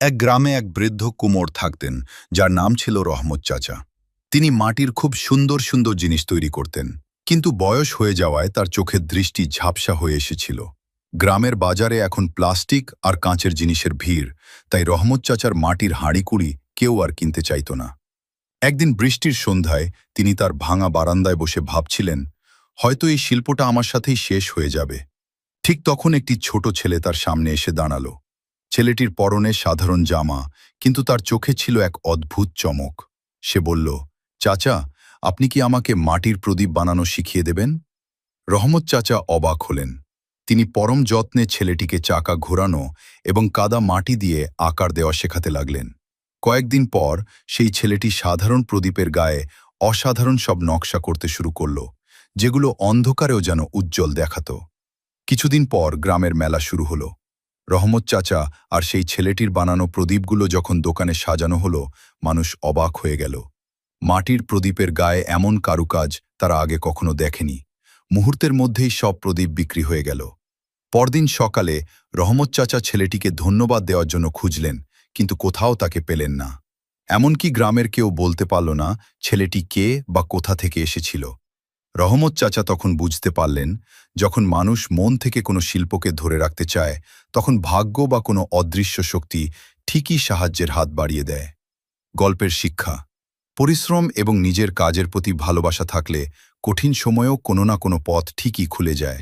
এক গ্রামে এক বৃদ্ধ কুমোর থাকতেন, যার নাম ছিল রহমত চাচা। তিনি মাটির খুব সুন্দর সুন্দর জিনিস তৈরি করতেন, কিন্তু বয়স হয়ে যাওয়ায় তার চোখের দৃষ্টি ঝাপসা হয়ে এসেছিল। গ্রামের বাজারে এখন প্লাস্টিক আর কাঁচের জিনিসের ভিড়, তাই রহমত চাচার মাটির হাঁড়িকুড়ি কেউ আর কিনতে চাইত না। একদিন বৃষ্টির সন্ধ্যায় তিনি তার ভাঙা বারান্দায় বসে ভাবছিলেন, হয়তো এই শিল্পটা আমার সাথেই শেষ হয়ে যাবে। ঠিক তখন একটি ছোট ছেলে তার সামনে এসে দাঁড়ালো। ছেলেটির পরনে সাধারণ জামা, কিন্তু তার চোখে ছিল এক অদ্ভুত চমক। সে বলল, চাচা, আপনি কি আমাকে মাটির প্রদীপ বানানো শিখিয়ে দেবেন? রহমত চাচা অবাক হলেন। তিনি পরম যত্নে ছেলেটিকে চাকা ঘোরানো এবং কাদা মাটি দিয়ে আকার দেওয়া শেখাতে লাগলেন। কয়েকদিন পর সেই ছেলেটি সাধারণ প্রদীপের গায়ে অসাধারণ সব নকশা করতে শুরু করল, যেগুলো অন্ধকারেও যেন উজ্জ্বল দেখাত। কিছুদিন পর গ্রামের মেলা শুরু হলো। রহমত চাচা আর সেই ছেলেটির বানানো প্রদীপগুলো যখন দোকানে সাজানো হলো, মানুষ অবাক হয়ে গেল। মাটির প্রদীপের গায়ে এমন কারুকাজ তারা আগে কখনো দেখেনি। মুহূর্তের মধ্যেই সব প্রদীপ বিক্রি হয়ে গেল। পরদিন সকালে রহমত চাচা ছেলেটিকে ধন্যবাদ দেওয়ার জন্য খুঁজলেন, কিন্তু কোথাও তাকে পেলেন না। এমনকি গ্রামের কেউ বলতে পারল না ছেলেটি কে বা কোথা থেকে এসেছিল। রহমত চাচা তখন বুঝতে পারলেন, যখন মানুষ মন থেকে কোনো শিল্পকে ধরে রাখতে চায়, তখন ভাগ্য বা কোনো অদৃশ্য শক্তি ঠিকই সাহায্যের হাত বাড়িয়ে দেয়। গল্পের শিক্ষা: পরিশ্রম এবং নিজের কাজের প্রতি ভালোবাসা থাকলে কঠিন সময়েও কোনো না কোনো পথ ঠিকই খুলে যায়।